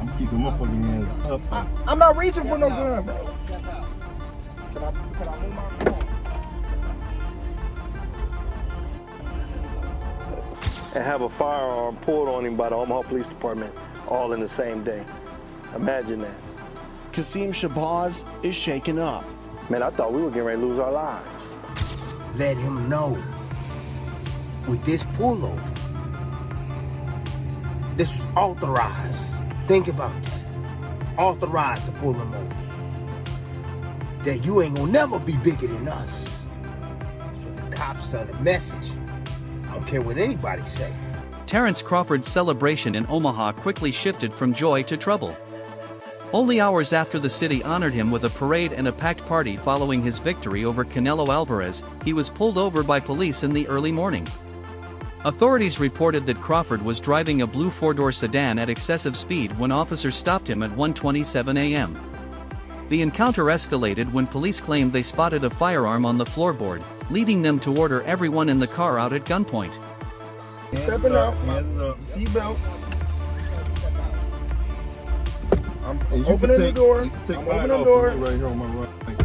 I'm keeping my fucking hands up. I'm not reaching for no gun, bro. Can I move my phone? And have a firearm pulled on him by the Omaha Police Department all in the same day. Imagine that. Kasim Shabazz is shaken up. Man, I thought we were getting ready to lose our lives. Let him know with this pullover, this was authorized. Think about that. Authorized to pull him over. That you ain't gonna never be bigger than us. So the cops send a message. I don't care what anybody say. Terence Crawford's celebration in Omaha quickly shifted from joy to trouble. Only hours after the city honored him with a parade and a packed party following his victory over Canelo Alvarez, he was pulled over by police in the early morning. Authorities reported that Crawford was driving a blue four-door sedan at excessive speed when officers stopped him at 1:27 a.m. The encounter escalated when police claimed they spotted a firearm on the floorboard, leading them to order everyone in the car out at gunpoint. Stepping out, Hands up. seatbelt. I'm And you opening can the take, door. you can take I'm mine opening the off door. of me right here on my right.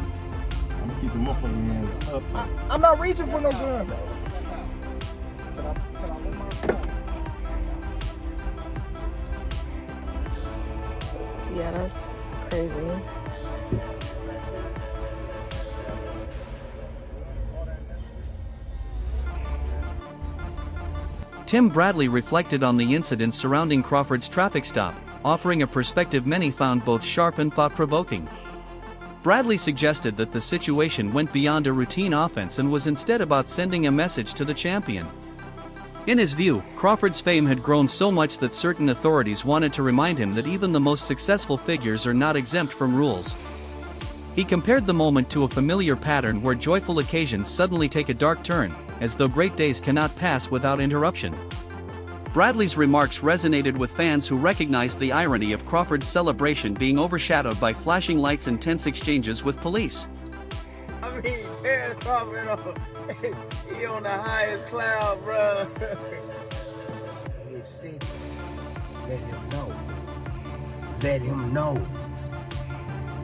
I'm keeping my fucking hands up. I'm not reaching for no gun, bro. Can I move my phone? Yeah, that's crazy. Tim Bradley reflected on the incident surrounding Crawford's traffic stop, offering a perspective many found both sharp and thought-provoking. Bradley suggested that the situation went beyond a routine offense and was instead about sending a message to the champion. In his view, Crawford's fame had grown so much that certain authorities wanted to remind him that even the most successful figures are not exempt from rules. He compared the moment to a familiar pattern where joyful occasions suddenly take a dark turn, as though great days cannot pass without interruption. Bradley's remarks resonated with fans who recognized the irony of Crawford's celebration being overshadowed by flashing lights and tense exchanges with police. I mean, Terence Crawford, he on the highest cloud, bro. His city, let him know. Let him know.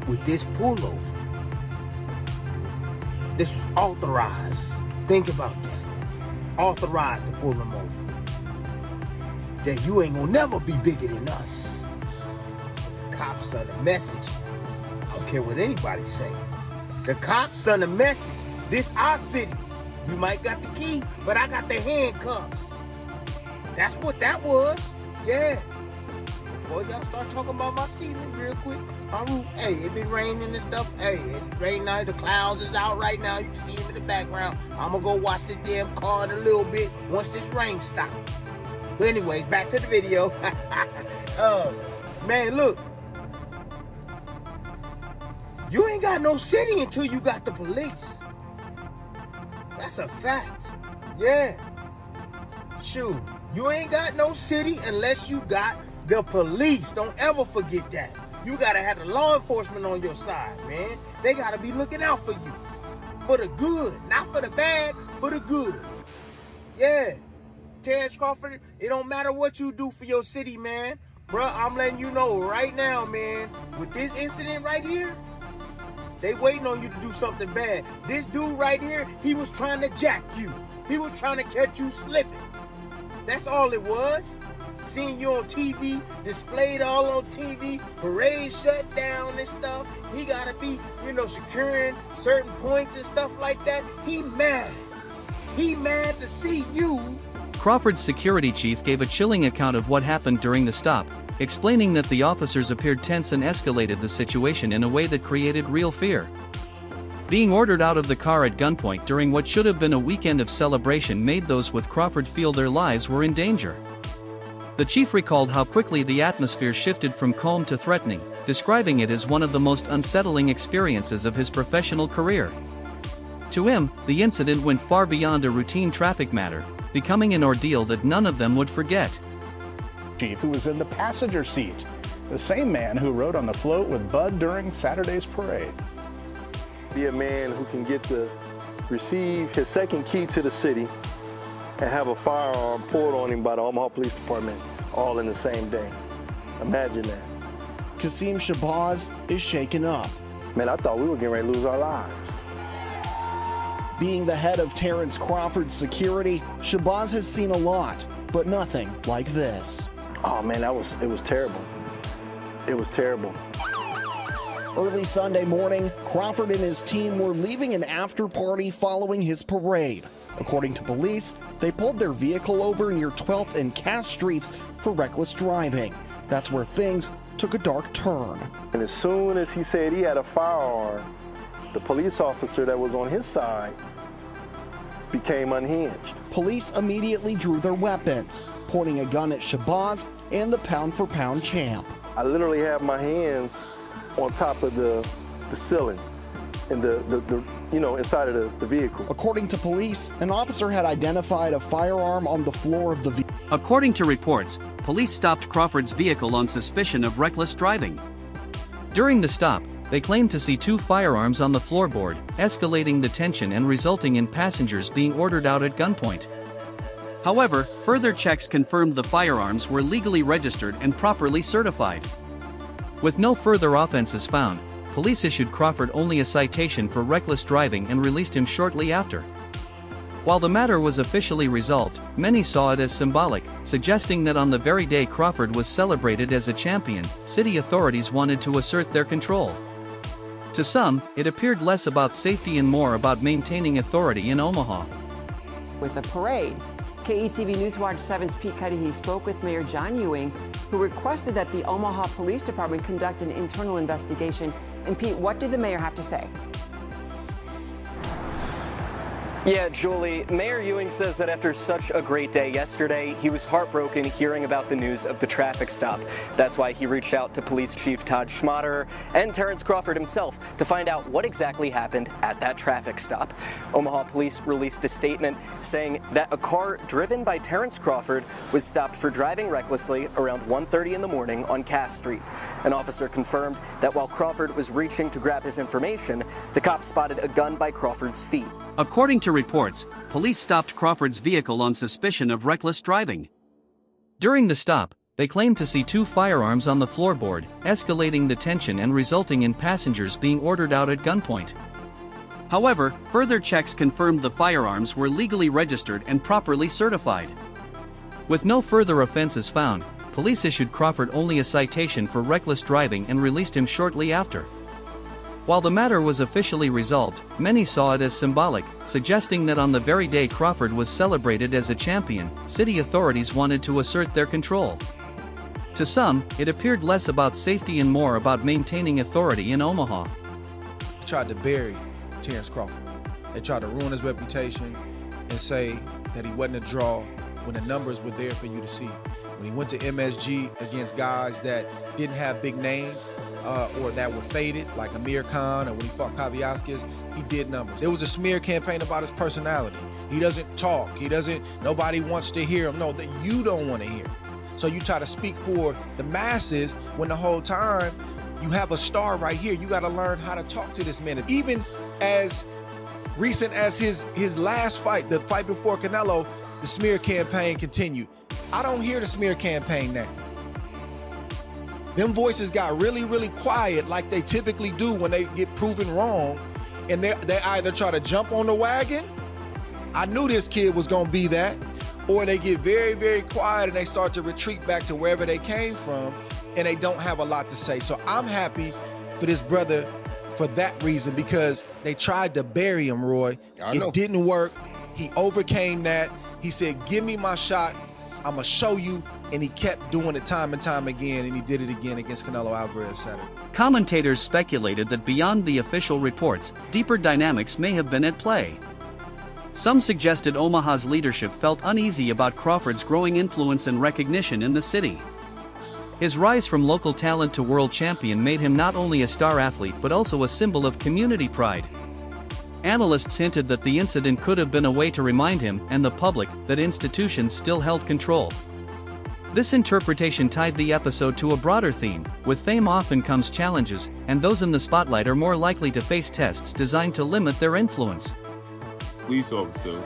With this pullover, this was authorized. Think about that. Authorized to pull him over. That you ain't gonna never be bigger than us. The cops send a message. I don't care what anybody say. The cops send a message. This our city. You might got the key, but I got the handcuffs. That's what that was. Yeah. Before y'all start talking about my ceiling real quick. My roof, hey, it been raining and stuff. Hey, it's raining out. The clouds is out right now. You can see them in the background. I'm gonna go watch the damn car in a little bit once this rain stops. But anyways, back to the video. Oh, man, look. You ain't got no city until you got the police. That's a fact. Yeah. Shoot, you ain't got no city unless you got the police. Don't ever forget that. You gotta have the law enforcement on your side, man. They gotta be looking out for you. For the good, not for the bad, for the good. Yeah. Terence Crawford, it don't matter what you do for your city, man. Bruh, I'm letting you know right now, man. With this incident right here, they waiting on you to do something bad. This dude right here, he was trying to jack you. He was trying to catch you slipping. That's all it was. Seeing you on TV, displayed all on TV, parade shut down and stuff. He gotta be, securing certain points and stuff like that. He mad. He mad to see you. Crawford's security chief gave a chilling account of what happened during the stop, explaining that the officers appeared tense and escalated the situation in a way that created real fear. Being ordered out of the car at gunpoint during what should have been a weekend of celebration made those with Crawford feel their lives were in danger. The chief recalled how quickly the atmosphere shifted from calm to threatening, describing it as one of the most unsettling experiences of his professional career. To him, the incident went far beyond a routine traffic matter, becoming an ordeal that none of them would forget. Chief, who was in the passenger seat, the same man who rode on the float with Bud during Saturday's parade. Be a man who can get to receive his second key to the city and have a firearm pulled on him by the Omaha Police Department all in the same day. Imagine that. Kasim Shabazz is shaken up. Man, I thought we were getting ready to lose our lives. Being the head of Terence Crawford's security, Shabazz has seen a lot, but nothing like this. Oh man, it was terrible. It was terrible. Early Sunday morning, Crawford and his team were leaving an after party following his parade. According to police, they pulled their vehicle over near 12th and Cass Streets for reckless driving. That's where things took a dark turn. And as soon as he said he had a firearm, the police officer that was on his side became unhinged. Police immediately drew their weapons, pointing a gun at Shabazz and the pound-for-pound champ. I literally have my hands on top of the ceiling and inside of the vehicle. According to police, an officer had identified a firearm on the floor of the vehicle. According to reports, police stopped Crawford's vehicle on suspicion of reckless driving. During the stop, they claimed to see 2 firearms on the floorboard, escalating the tension and resulting in passengers being ordered out at gunpoint. However, further checks confirmed the firearms were legally registered and properly certified. With no further offenses found, police issued Crawford only a citation for reckless driving and released him shortly after. While the matter was officially resolved, many saw it as symbolic, suggesting that on the very day Crawford was celebrated as a champion, city authorities wanted to assert their control. To some, it appeared less about safety and more about maintaining authority in Omaha. With the parade, KETV Newswatch 7's Pete Cudahy spoke with Mayor John Ewing, who requested that the Omaha Police Department conduct an internal investigation. And Pete, what did the mayor have to say? Yeah, Julie, Mayor Ewing says that after such a great day yesterday, he was heartbroken hearing about the news of the traffic stop. That's why he reached out to Police Chief Todd Schmaderer and Terence Crawford himself to find out what exactly happened at that traffic stop. Omaha police released a statement saying that a car driven by Terence Crawford was stopped for driving recklessly around 1:30 in the morning on Cass Street. An officer confirmed that while Crawford was reaching to grab his information, the cop spotted a gun by Crawford's feet. According to reports, police stopped Crawford's vehicle on suspicion of reckless driving. During the stop, they claimed to see 2 firearms on the floorboard, escalating the tension and resulting in passengers being ordered out at gunpoint. However, further checks confirmed the firearms were legally registered and properly certified. With no further offenses found, police issued Crawford only a citation for reckless driving and released him shortly after. While the matter was officially resolved, many saw it as symbolic, suggesting that on the very day Crawford was celebrated as a champion, city authorities wanted to assert their control. To some, it appeared less about safety and more about maintaining authority in Omaha. They tried to bury Terence Crawford. They tried to ruin his reputation and say that he wasn't a draw when the numbers were there for you to see. When he went to MSG against guys that didn't have big names, or that were faded, like Amir Khan, or when he fought Kaviaskis, he did numbers. There was a smear campaign about his personality. He doesn't talk. Nobody wants to hear him. No, that you don't want to hear. So you try to speak for the masses when the whole time you have a star right here. You got to learn how to talk to this man. Even as recent as his last fight, the fight before Canelo, the smear campaign continued. I don't hear the smear campaign now. Them voices got really, really quiet like they typically do when they get proven wrong, and they either try to jump on the wagon, I knew this kid was gonna be that, or they get very, very quiet and they start to retreat back to wherever they came from, and they don't have a lot to say. So I'm happy for this brother for that reason, because they tried to bury him, Roy. It didn't work. He overcame that. He said, give me my shot. I'm gonna show you, and he kept doing it time and time again, and he did it again against Canelo Alvarez Saturday. Commentators speculated that beyond the official reports, deeper dynamics may have been at play. Some suggested Omaha's leadership felt uneasy about Crawford's growing influence and recognition in the city. His rise from local talent to world champion made him not only a star athlete but also a symbol of community pride. Analysts hinted that the incident could have been a way to remind him and the public that institutions still held control. This interpretation tied the episode to a broader theme: with fame often comes challenges, and those in the spotlight are more likely to face tests designed to limit their influence. Police officer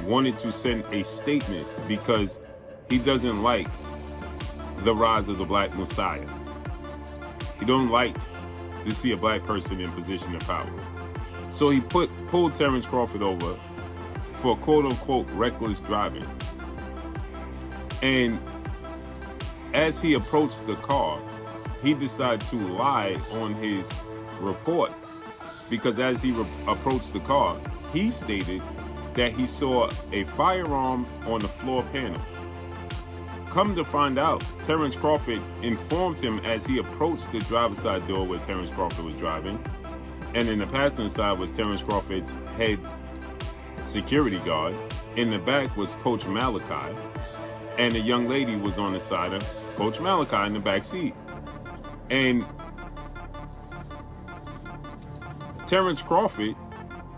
wanted to send a statement because he doesn't like the rise of the Black Messiah. He don't like to see a black person in position of power. So he pulled Terence Crawford over for quote-unquote reckless driving. And as he approached the car, he decided to lie on his report, because as he approached the car, he stated that he saw a firearm on the floor panel. Come to find out, Terence Crawford informed him as he approached the driver's side door where Terence Crawford was driving, and in the passenger side was Terence Crawford's head security guard. In the back was Coach Malachi, and a young lady was on the side of Coach Malachi in the back seat. And Terence Crawford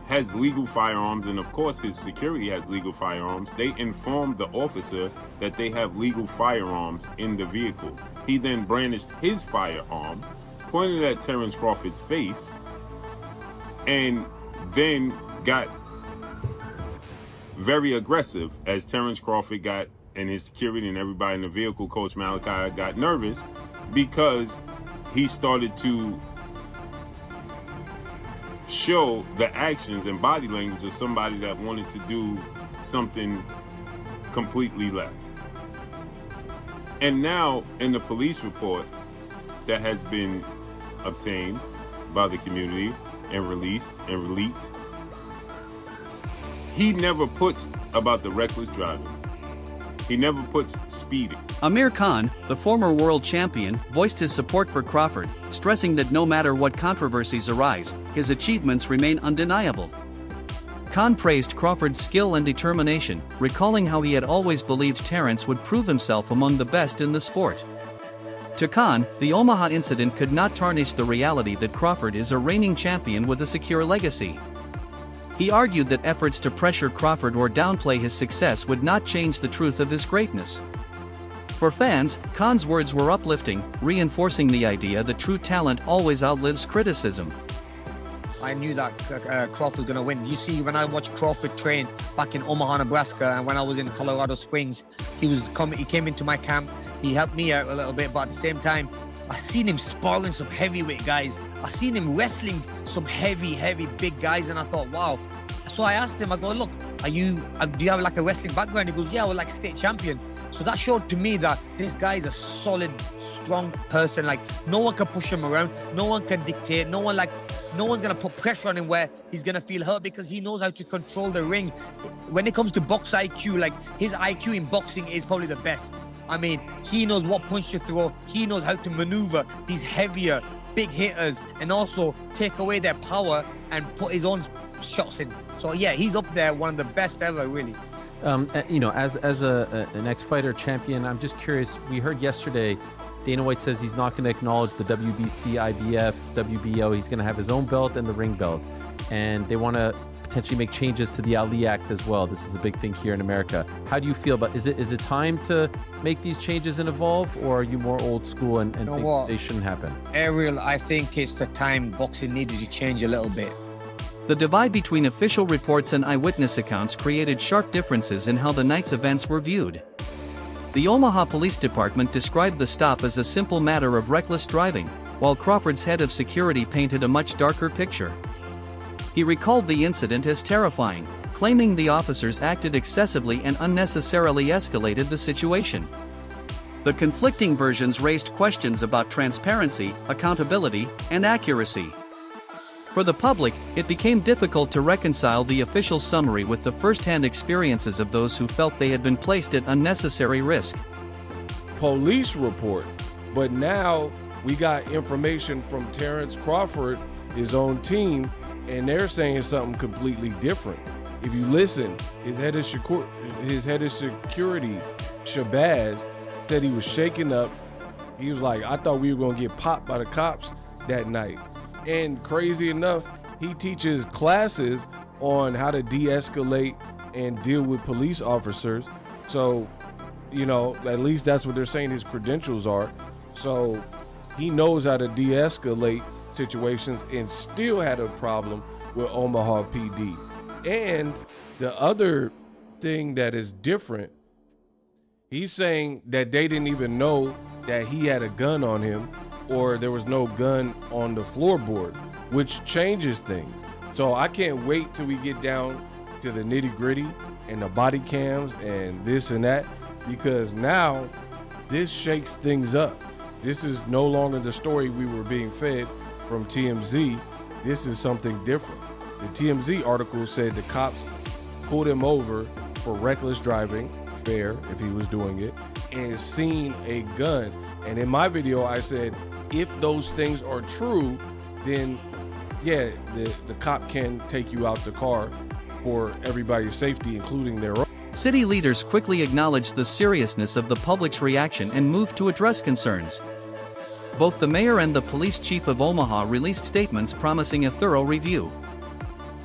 has legal firearms, and of course his security has legal firearms. They informed the officer that they have legal firearms in the vehicle. He then brandished his firearm, pointed at Terence Crawford's face, and then got very aggressive as Terence Crawford got, and his security and everybody in the vehicle, Coach Malachi, got nervous because he started to show the actions and body language of somebody that wanted to do something completely left. And now in the police report that has been obtained by the community and released and leaked, he never puts about the reckless driving. He never puts speeding. Amir Khan, the former world champion, voiced his support for Crawford, stressing that no matter what controversies arise, his achievements remain undeniable. Khan praised Crawford's skill and determination, recalling how he had always believed Terence would prove himself among the best in the sport. To Khan, the Omaha incident could not tarnish the reality that Crawford is a reigning champion with a secure legacy. He argued that efforts to pressure Crawford or downplay his success would not change the truth of his greatness. For fans, Khan's words were uplifting, reinforcing the idea that true talent always outlives criticism. I knew that Crawford was going to win. You see, when I watched Crawford train back in Omaha, Nebraska, and when I was in Colorado Springs, he came into my camp. He helped me out a little bit, but at the same time, I seen him sparring some heavyweight guys. I seen him wrestling some heavy big guys, and I thought, wow. So I asked him, I go, look, do you have like a wrestling background? He goes, yeah, I was like state champion. So that showed to me that this guy is a solid, strong person. Like, no one can push him around. No one can dictate. No one's gonna put pressure on him where he's gonna feel hurt, because he knows how to control the ring. When it comes to box IQ, like, his IQ in boxing is probably the best. I mean, he knows what punch to throw. He knows how to maneuver these heavier, big hitters, and also take away their power and put his own shots in. So yeah, he's up there, one of the best ever, really. You know, as an ex-fighter champion, I'm just curious. We heard yesterday, Dana White says he's not going to acknowledge the WBC, IBF, WBO. He's going to have his own belt and the ring belt, and they want to potentially make changes to the Ali Act as well. This is a big thing here in America. How do you feel about? Is it time to make these changes and evolve, or are you more old school and think they shouldn't happen? Ariel, I think it's the time boxing needed to change a little bit. The divide between official reports and eyewitness accounts created sharp differences in how the night's events were viewed. The Omaha Police Department described the stop as a simple matter of reckless driving, while Crawford's head of security painted a much darker picture. He recalled the incident as terrifying, claiming the officers acted excessively and unnecessarily escalated the situation. The conflicting versions raised questions about transparency, accountability, and accuracy. For the public, it became difficult to reconcile the official summary with the first-hand experiences of those who felt they had been placed at unnecessary risk. Police report, but now we got information from Terence Crawford, his own team, and they're saying something completely different. If you listen, his head of security, Shabazz, said he was shaken up. He was like, I thought we were gonna get popped by the cops that night. And crazy enough, he teaches classes on how to de-escalate and deal with police officers. So, you know, at least that's what they're saying his credentials are. So he knows how to de-escalate situations and still had a problem with Omaha PD. And the other thing that is different, he's saying that they didn't even know that he had a gun on him. or there was no gun on the floorboard, which changes things. So I can't wait till we get down to the nitty-gritty and the body cams and this and that, because now this shakes things up. This is no longer the story we were being fed from TMZ. This is something different. The TMZ article said the cops pulled him over for reckless driving, fair if he was doing it, and seen a gun. And in my video, I said, if those things are true, then yeah, the cop can take you out the car for everybody's safety, including their own. City leaders quickly acknowledged the seriousness of the public's reaction and moved to address concerns. Both the mayor and the police chief of Omaha released statements promising a thorough review.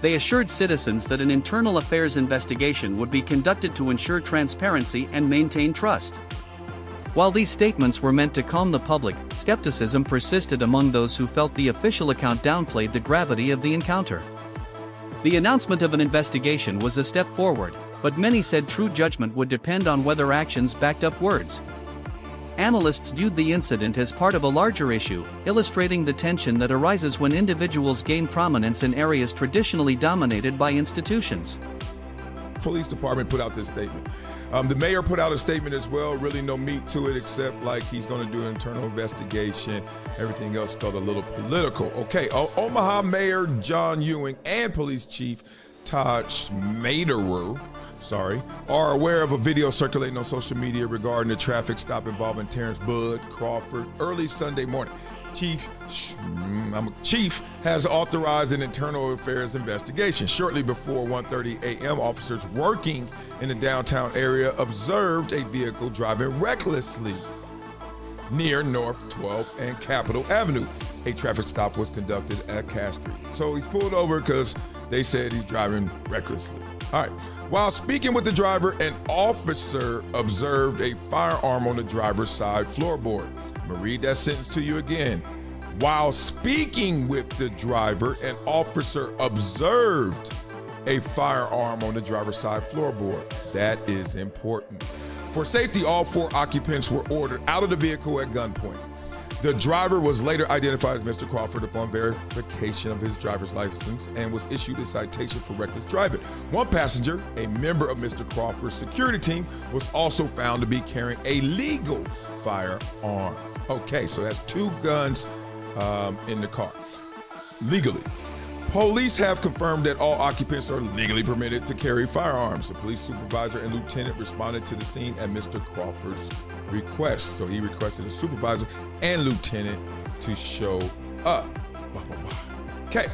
They assured citizens that an internal affairs investigation would be conducted to ensure transparency and maintain trust. While these statements were meant to calm the public, skepticism persisted among those who felt the official account downplayed the gravity of the encounter. The announcement of an investigation was a step forward, but many said true judgment would depend on whether actions backed up words. Analysts viewed the incident as part of a larger issue, illustrating the tension that arises when individuals gain prominence in areas traditionally dominated by institutions. Police department put out this statement. The mayor put out a statement as well, really no meat to it except like he's going to do an internal investigation. Everything else felt a little political. Okay, Omaha Mayor John Ewing and Police Chief Todd Schmaderer, are aware of a video circulating on social media regarding the traffic stop involving Terence Crawford early Sunday morning. Chief has authorized an internal affairs investigation. Shortly before 1:30 a.m., officers working in the downtown area observed a vehicle driving recklessly near North 12th and Capitol Avenue. A traffic stop was conducted at Cass Street. So he's pulled over because they said he's driving recklessly. All right. While speaking with the driver, an officer observed a firearm on the driver's side floorboard. I'm gonna read that sentence to you again. While speaking with the driver, an officer observed a firearm on the driver's side floorboard. That is important. For safety, all 4 occupants were ordered out of the vehicle at gunpoint. The driver was later identified as Mr. Crawford upon verification of his driver's license and was issued a citation for reckless driving. One passenger, a member of Mr. Crawford's security team, was also found to be carrying a legal firearm. Okay, so that's 2 guns in the car, legally. Police have confirmed that all occupants are legally permitted to carry firearms. The police supervisor and lieutenant responded to the scene at Mr. Crawford's request. So he requested a supervisor and lieutenant to show up. Okay.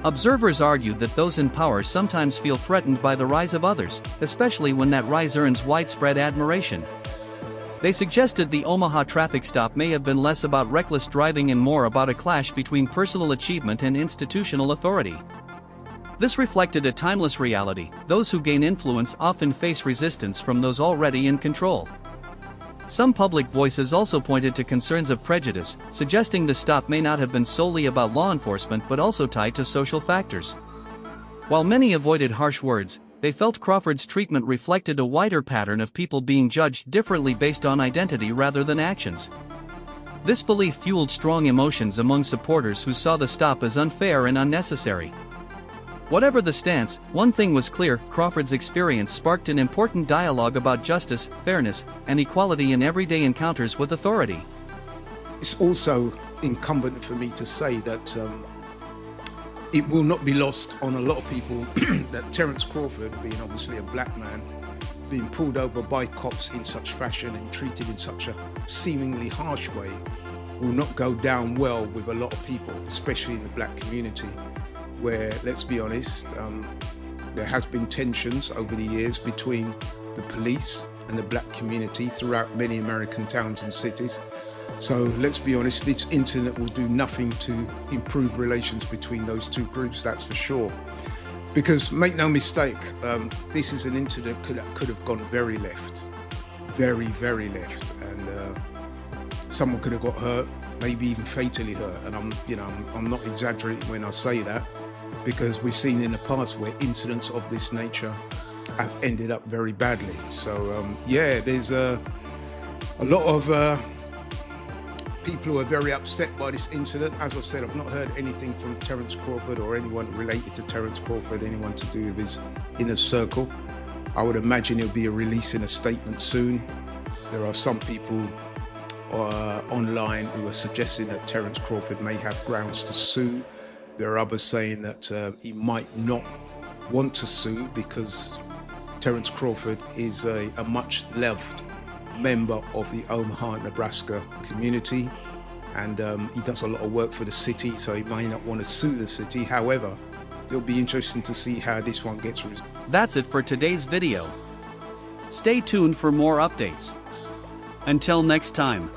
Observers argued that those in power sometimes feel threatened by the rise of others, especially when that rise earns widespread admiration. They suggested the Omaha traffic stop may have been less about reckless driving and more about a clash between personal achievement and institutional authority. This reflected a timeless reality: those who gain influence often face resistance from those already in control. Some public voices also pointed to concerns of prejudice, suggesting the stop may not have been solely about law enforcement but also tied to social factors. While many avoided harsh words, they felt Crawford's treatment reflected a wider pattern of people being judged differently based on identity rather than actions. This belief fueled strong emotions among supporters who saw the stop as unfair and unnecessary. Whatever the stance, one thing was clear: Crawford's experience sparked an important dialogue about justice, fairness, and equality in everyday encounters with authority. It's also incumbent for me to say that it will not be lost on a lot of people that Terence Crawford, being obviously a black man, being pulled over by cops in such fashion and treated in such a seemingly harsh way, will not go down well with a lot of people, especially in the black community, where, let's be honest, there has been tensions over the years between the police and the black community throughout many American towns and cities. So let's be honest, this incident will do nothing to improve relations between those 2 groups, that's for sure. Because make no mistake, this is an incident that could have gone very left, very, very left, and someone could have got hurt, maybe even fatally hurt. And I'm not exaggerating when I say that, because we've seen in the past where incidents of this nature have ended up very badly. So yeah, there's a lot of people who are very upset by this incident. As I said, I've not heard anything from Terence Crawford or anyone related to Terence Crawford, anyone to do with his inner circle. I would imagine he'll be releasing a statement soon. There are some people online who are suggesting that Terence Crawford may have grounds to sue. There are others saying that he might not want to sue because Terence Crawford is a much-loved member of the Omaha, Nebraska community, and he does a lot of work for the city, so he may not want to sue the city. However, it'll be interesting to see how this one gets resolved. That's it for today's video. Stay tuned for more updates. Until next time.